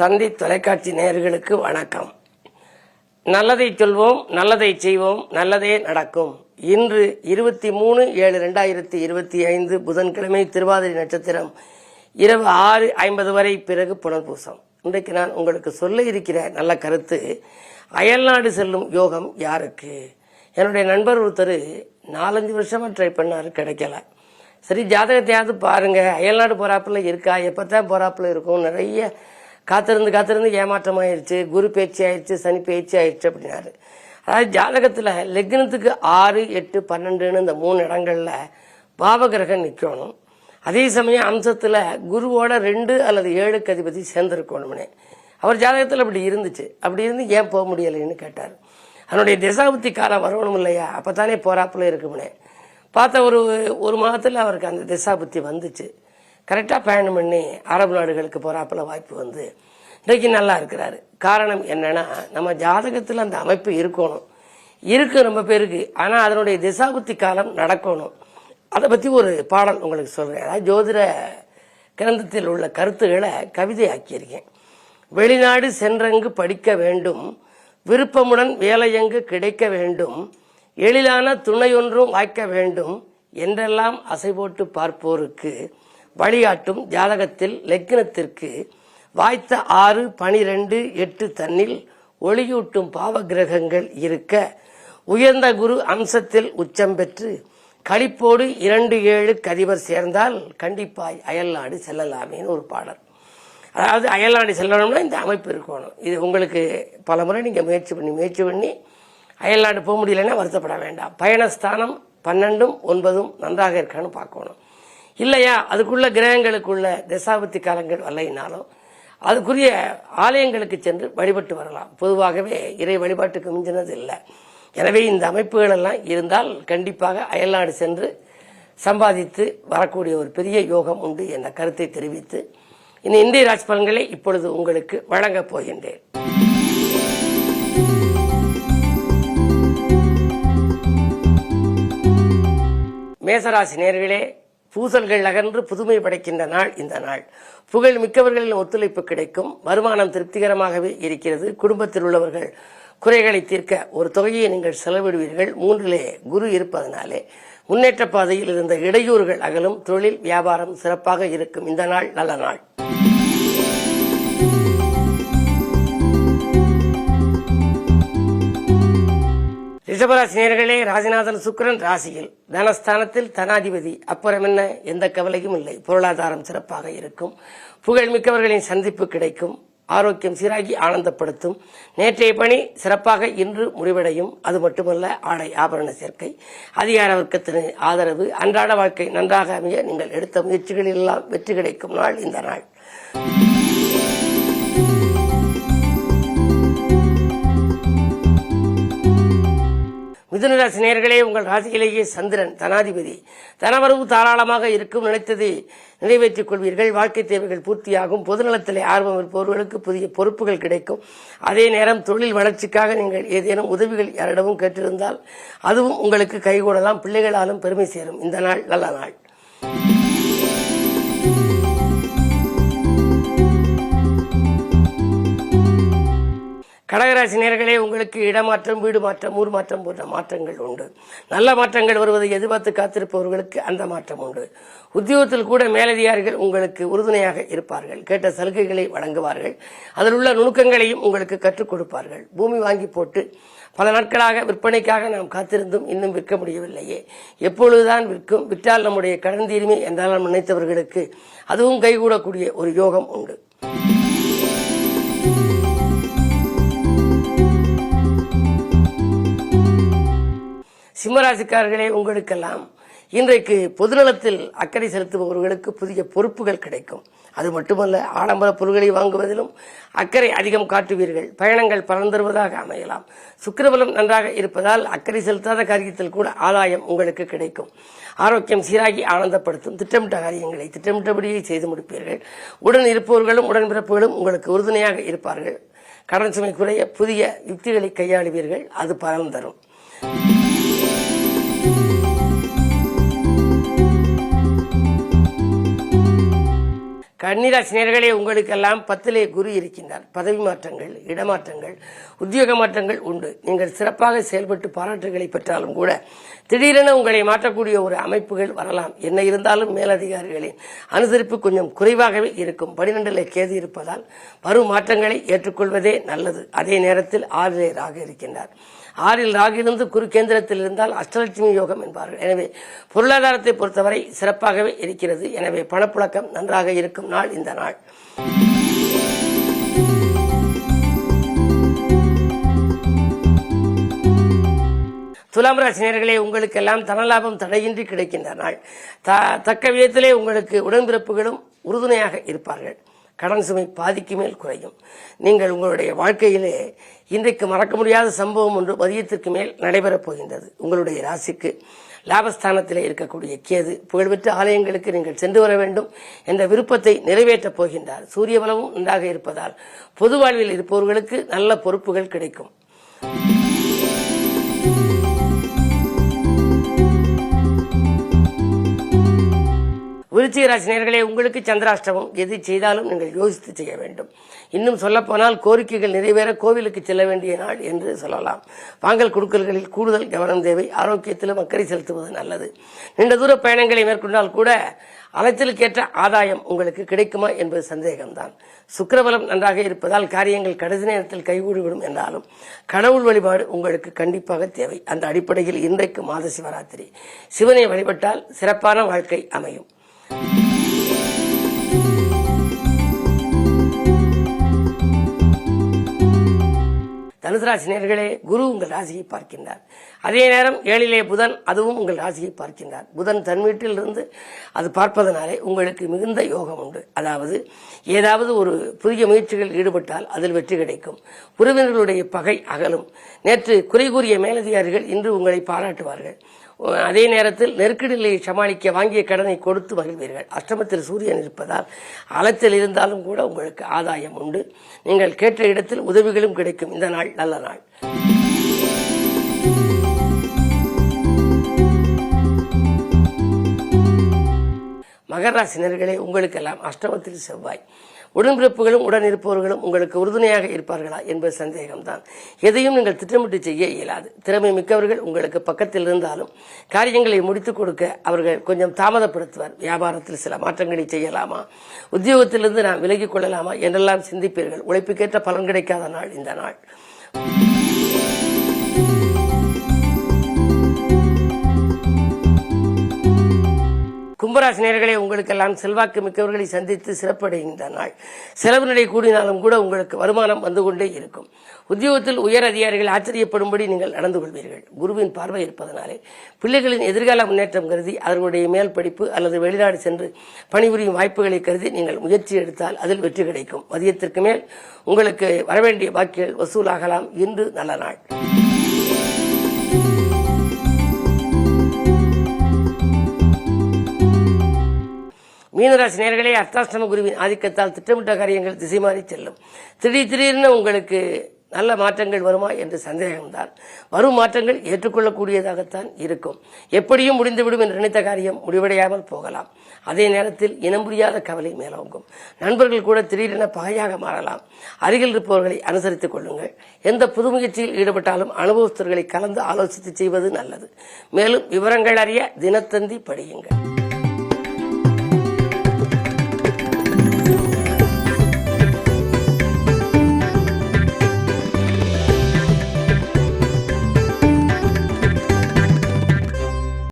சந்தி தொலைக்காட்சி நேயர்களுக்கு வணக்கம். நல்லதை சொல்வோம், நல்லதை செய்வோம், நல்லதே நடக்கும். இன்று 23/7/2025 புதன்கிழமை, திருவாதிரை நட்சத்திரம், இரவு 6:50 வரை, பிறகு புனர்பூசம். இன்றைக்கு நான் உங்களுக்கு சொல்ல இருக்கிற நல்ல கருத்து, அயல்நாடு செல்லும் யோகம் யாருக்கு? என்னுடைய நண்பர் ஒருத்தர் 4-5 வருஷமா ட்ரை பண்ணாரு, கிடைக்கல. சரி, ஜாதகத்தையாவது பாருங்க, அயல்நாடு போறாப்புல இருக்கா, எப்பத்தான் போறாப்புல இருக்கும், நிறைய காத்திருந்து ஏமாற்றமாயிருச்சு, குரு பேச்சு ஆயிடுச்சு, சனி பேச்சு ஆயிடுச்சு அப்படின்னாரு. அதாவது ஜாதகத்துல லக்னத்துக்கு 6, 8, 12 இந்த 3 இடங்கள்ல பாவகிரகம் நிக்கணும். அதே சமயம் அம்சத்துல குருவோட 2 அல்லது 7க்கு அதிபதி சேர்ந்திருக்கணும்னே. அவர் ஜாதகத்துல அப்படி இருந்துச்சு. அப்படி இருந்து ஏன் போக முடியலைன்னு கேட்டார். அதனுடைய திசாபுத்தி காலம் வரணும் இல்லையா, அப்பத்தானே போறாப்புல இருக்கும்னே. பார்த்த ஒரு மாதத்துல அவருக்கு அந்த திசாபுத்தி வந்துச்சு. கரெக்டாக பயணம் பண்ணி அரபு நாடுகளுக்கு போகிறாப்புல வாய்ப்பு வந்து இன்றைக்கு நல்லா இருக்கிறாரு. காரணம் என்னன்னா, நம்ம ஜாதகத்தில் அந்த அமைப்பு இருக்கணும், இருக்கு ரொம்ப பேருக்கு. ஆனால் அதனுடைய திசாபுத்தி காலம் நடக்கணும். அதை பற்றி ஒரு பாடல் உங்களுக்கு சொல்கிறேன். அதாவது ஜோதிட கிரந்தத்தில் உள்ள கருத்துக்களை கவிதை ஆக்கியிருக்கேன். வெளிநாடு சென்றங்கு படிக்க வேண்டும், விருப்பமுடன் வேலையங்கு கிடைக்க வேண்டும், எளிதான துணையொன்றும் வாய்க்க வேண்டும் என்றெல்லாம் அசை போட்டு பார்ப்போருக்கு வழிகாட்டும் ஜாதகத்தில் லக்னத்திற்கு வாய்த்த 6, 12, 8 தன்னில் ஒளியூட்டும் பாவ கிரகங்கள் இருக்க உயர்ந்த குரு அம்சத்தில் உச்சம் பெற்று களிப்போடு 2, 7 அதிபர் சேர்ந்தால் கண்டிப்பாய் அயல்நாடு செல்லலாமேன்னு ஒரு பாடல். அதாவது அயல்நாடு செல்லணும்னா இந்த அமைப்பு இருக்கணும். இது உங்களுக்கு பல முறை நீங்கள் முயற்சி பண்ணி அயல்நாடு போக முடியலன்னா வருத்தப்பட வேண்டாம். பயணஸ்தானம் 12, 9 நன்றாக இருக்கான்னு பார்க்கணும். இல்லையா, அதுக்குள்ள கிரகங்களுக்குள்ள தசாபுத்தி காலங்கள் வரலைனாலும் அதுக்குரிய ஆலயங்களுக்கு சென்று வழிபட்டு வரலாம். பொதுவாகவே இறை வழிபாட்டுக்கு மிஞ்சினது இல்லை. எனவே இந்த அமைப்புகள் எல்லாம் இருந்தால் கண்டிப்பாக அயல்நாடு சென்று சம்பாதித்து வரக்கூடிய ஒரு பெரிய யோகம் உண்டு என்ற கருத்தை தெரிவித்து இந்திய ராசி பலன்களை இப்பொழுது உங்களுக்கு வழங்கப் போகின்றேன். மேசராசி நேயர்களே, பூசல்கள் அகன்று புதுமை படைக்கின்ற நாள் இந்த நாள். புகழ் மிக்கவர்களின் ஒத்துழைப்பு கிடைக்கும். வருமானம் திருப்திகரமாகவே இருக்கிறது. குடும்பத்தில் உள்ளவர்கள் குறைகளை தீர்க்க ஒரு தொகையை நீங்கள் செலவிடுவீர்கள். 3லே குரு இருப்பதனாலே முன்னேற்ற பாதையில் இருந்த இடையூறுகள் அகலும். தொழில் வியாபாரம் சிறப்பாக இருக்கும். இந்த நாள் நல்ல நாள். ரிஷபராசி நேயர்களே, ராசிநாதன் சுக்கிரன் ராசியில், தனஸ்தானத்தில் தனாதிபதி. அப்புறம் என்ன, எந்த கவலையும் இல்லை. பொருளாதாரம் சிறப்பாக இருக்கும். புகழ் மிக்கவர்களின் சந்திப்பு கிடைக்கும். ஆரோக்கியம் சீராகி ஆனந்தப்படுத்தும். நேற்றைய பணி சிறப்பாக இன்று முடிவடையும். அது மட்டுமல்ல, ஆடை ஆபரண சேர்க்கை, அதிகார வர்க்கத்தின் ஆதரவு, அன்றாட வாழ்க்கை நன்றாக அமைய நீங்கள் எடுத்த முயற்சிகளில் எல்லாம் வெற்றி கிடைக்கும் நாள் இந்த நாள். மிதுனராசி நேயர்களே, உங்கள் ராசியிலேயே சந்திரன் தனாதிபதி. தனவரவு தாராளமாக இருக்கும். நினைத்ததை நிறைவேற்றிக் கொள்வீர்கள். வாழ்க்கை தேவைகள் பூர்த்தியாகும். பொதுநலத்திலே ஆர்வம் இருப்பவர்களுக்கு புதிய பொறுப்புகள் கிடைக்கும். அதே நேரம் தொழில் வளர்ச்சிக்காக நீங்கள் ஏதேனும் உதவிகள் யாரிடமும் கேட்டிருந்தால் அதுவும் உங்களுக்கு கைகூடலாம். பிள்ளைகளாலும் பெருமை சேரும். இந்த நாள் நல்ல நாள். கடகராசி நேயர்களே, உங்களுக்கு இடமாற்றம், வீடு மாற்றம், ஊர் மாற்றம் போன்ற மாற்றங்கள் உண்டு. நல்ல மாற்றங்கள் வருவதை எதிர்பார்த்து காத்திருப்பவர்களுக்கு அந்த மாற்றம் உண்டு. உத்தியோகத்தில் கூட மேலதிகாரிகள் உங்களுக்கு உறுதுணையாக இருப்பார்கள். கேட்ட சலுகைகளை வழங்குவார்கள். அதில் உள்ள நுணுக்கங்களையும் உங்களுக்கு கற்றுக் கொடுப்பார்கள். பூமி வாங்கி போட்டு பல நாட்களாக விற்பனைக்காக நாம் காத்திருந்தும் இன்னும் விற்க முடியவில்லையே, எப்பொழுதுதான் விற்கும், விற்றால் நம்முடைய கடன் தீர்மை என்றால் நினைத்தவர்களுக்கு அதுவும் கைகூடக்கூடிய ஒரு யோகம் உண்டு. சிம்மராசிக்காரர்களே, உங்களுக்கெல்லாம் இன்றைக்கு பொதுநலத்தில் அக்கறை செலுத்துபவர்களுக்கு புதிய பொறுப்புகள் கிடைக்கும். அது மட்டுமல்ல, ஆடம்பர பொருட்களை வாங்குவதிலும் அக்கறை அதிகம் காட்டுவீர்கள். பயணங்கள் பலன் தருவதாக அமையலாம். சுக்கிரபலம் நன்றாக இருப்பதால் அக்கறை செலுத்தாத காரியத்தில் கூட ஆதாயம் உங்களுக்கு கிடைக்கும். ஆரோக்கியம் சீராகி ஆனந்தப்படுத்தும். திட்டமிட்ட காரியங்களை திட்டமிட்டபடியே செய்து முடிப்பீர்கள். உடன் இருப்பவர்களும் உடன்பிறப்புகளும் உங்களுக்கு உறுதுணையாக இருப்பார்கள். கடன் சுமை குறைய புதிய யுக்திகளை கையாளுவீர்கள். அது பலன் தரும். கன்னிராசி நேயர்களே, உங்களுக்கெல்லாம் 10லே குரு இருக்கின்றார். பதவி மாற்றங்கள், இடமாற்றங்கள், உத்தியோக மாற்றங்கள் உண்டு. நீங்கள் சிறப்பாக செயல்பட்டு பாராட்டுகளை பெற்றாலும் கூட திடீரென உங்களை மாற்றக்கூடிய ஒரு அமைப்புகள் வரலாம். என்ன இருந்தாலும் மேலதிகாரிகளின் அனுசரிப்பு கொஞ்சம் குறைவாகவே இருக்கும். 12லே கேது இருப்பதால் வரும் மாற்றங்களை ஏற்றுக்கொள்வதே நல்லது. அதே நேரத்தில் 6லே ராகு இருக்கின்றார். 6ல் ராகு இருந்து குரு கேந்திரத்தில் இருந்தால் அஷ்டலட்சுமி யோகம் என்பார்கள். எனவே பொருளாதாரத்தை பொறுத்தவரை சிறப்பாகவே இருக்கிறது. எனவே பணப்புழக்கம் நன்றாக இருக்கும் நாள் இந்த நாள். துலாம் ராசி நேயர்களே, உங்களுக்கெல்லாம் தனலாபம் தடையின்றி கிடைக்கின்ற நாள். தக்க விதத்திலே உங்களுக்கு உடன்பிறப்புகளும் உறுதுணையாக இருப்பார்கள். கடன் சுமை பாதிக்கு மேல் குறையும். நீங்கள் உங்களுடைய வாழ்க்கையிலே இன்றைக்கு மறக்க முடியாத சம்பவம் ஒன்று மதியத்திற்கு மேல் நடைபெறப் போகின்றது. உங்களுடைய ராசிக்கு லாபஸ்தானத்திலே இருக்கக்கூடிய கேது புகழ்பெற்ற ஆலயங்களுக்கு நீங்கள் சென்று வர வேண்டும் என்ற விருப்பத்தை நிறைவேற்றப் போகின்றார். சூரிய பலமும் நன்றாக இருப்பதால் பொது வாழ்வில் இருப்பவர்களுக்கு நல்ல பொறுப்புகள் கிடைக்கும். விருச்சிக ராசி நேயர்களே, உங்களுக்கு சந்திராஷ்டமம். எது செய்தாலும் நீங்கள் யோசித்து செய்ய வேண்டும். இன்னும் சொல்லப்போனால் கோரிக்கைகள் நிறைவேற கோவிலுக்கு செல்ல வேண்டிய நாள் என்று சொல்லலாம். வாங்கல் கொடுக்கல்களில் கூடுதல் கவனம் தேவை. ஆரோக்கியத்திலும் அக்கறை செலுத்துவது நல்லது. நீண்ட தூர பயணங்களை மேற்கொண்டால் கூட அலைச்சலுக்கேற்ற ஆதாயம் உங்களுக்கு கிடைக்குமா என்பது சந்தேகம்தான். சுக்கிரபலம் நன்றாக இருப்பதால் காரியங்கள் கடைசி நேரத்தில் கைகூடிவிடும் என்றாலும் கடவுள் வழிபாடு உங்களுக்கு கண்டிப்பாக தேவை. அந்த அடிப்படையில் இன்றைக்கு மாத சிவராத்திரி சிவனை வழிபட்டால் சிறப்பான வாழ்க்கை அமையும். தனுசு ராசி நேயர்களே, குரு உங்கள் ராசியை பார்க்கின்றார். அதே நேரம் 7லே புதன், அதுவும் உங்கள் ராசியை பார்க்கின்றார். புதன் தன் வீட்டில் இருந்து அது பார்ப்பதனாலே உங்களுக்கு மிகுந்த யோகம் உண்டு. அதாவது ஏதாவது ஒரு புதிய முயற்சிகள் ஈடுபட்டால் அதில் வெற்றி கிடைக்கும். உறவினர்களுடைய பகை அகலும். நேற்று குறை கூறிய மேலதிகாரிகள் இன்று உங்களை பாராட்டுவார்கள். அதே நேரத்தில் நெருக்கடிகளை சமாளிக்க வாங்கிய கடனை கொடுத்து மகிழ்வீர்கள். அஷ்டமத்தில் சூரியன் இருப்பதால் அலைச்சல் இருந்தாலும் கூட உங்களுக்கு ஆதாயம் உண்டு. நீங்கள் கேட்ட இடத்தில் உதவிகளும் கிடைக்கும். இந்த நாள் நல்ல நாள். மகர ராசி நேயர்களே, உங்களுக்கெல்லாம் அஷ்டமத்தில் செவ்வாய். உடன்பிறப்புகளும் உடன் இருப்பவர்களும் உங்களுக்கு உறுதுணையாக இருப்பார்களா என்பது சந்தேகம்தான். எதையும் நீங்கள் திட்டமிட்டு செய்ய இயலாது. திறமை மிக்கவர்கள் உங்களுக்கு பக்கத்தில் இருந்தாலும் காரியங்களை முடித்துக் கொடுக்க அவர்கள் கொஞ்சம் தாமதப்படுத்துவார். வியாபாரத்தில் சில மாற்றங்களை செய்யலாமா, உத்தியோகத்திலிருந்து நாம் விலகிக் கொள்ளலாமா என்றெல்லாம் சிந்திப்பீர்கள். உழைப்புக்கேற்ற பலன் கிடைக்காத நாள் இந்த நாள். கும்பராசி நேயர்களே, உங்களுக்கெல்லாம் செல்வாக்கு மிக்கவர்களை சந்தித்து சிறப்படைகின்ற நாள். செலவு நடை கூடினாலும் கூட உங்களுக்கு வருமானம் வந்து கொண்டே இருக்கும். உத்தியோகத்தில் உயர் அதிகாரிகள் ஆச்சரியப்படும்படி நீங்கள் நடந்து கொள்வீர்கள். குருவின் பார்வை இருப்பதனாலே பிள்ளைகளின் எதிர்கால முன்னேற்றம் கருதி அவர்களுடைய மேல் படிப்பு அல்லது வெளிநாடு சென்று பணிபுரியும் வாய்ப்புகளை கருதி நீங்கள் முயற்சி எடுத்தால் அதில் வெற்றி கிடைக்கும். மதியத்திற்கு மேல் உங்களுக்கு வரவேண்டிய பாக்கிகள் வசூலாகலாம். இன்று நல்ல நாள். மீனராசி நேயர்களே, அர்த்தாஷ்டம குருவின் ஆதிக்கத்தால் திட்டமிட்ட காரியங்கள் திசை மாறி செல்லும். திடீர்னு உங்களுக்கு நல்ல மாற்றங்கள் வருமா என்று சந்தேகம்தான். வரும் மாற்றங்கள் ஏற்றுக்கொள்ளக்கூடியதாகத்தான் இருக்கும். எப்படியும் முடிந்துவிடும் என்று நினைத்த காரியம் முடிவடையாமல் போகலாம். அதே நேரத்தில் இனம் புரியாத கவலை மேலோங்கும். நண்பர்கள் கூட திடீரென பகையாக மாறலாம். அருகில் இருப்பவர்களை அனுசரித்துக் கொள்ளுங்கள். எந்த புது முயற்சியில் ஈடுபட்டாலும் அனுபவஸ்தர்களை கலந்து ஆலோசித்து செய்வது நல்லது. மேலும் விவரங்கள் அறிய தினத்தந்தி படியுங்கள்.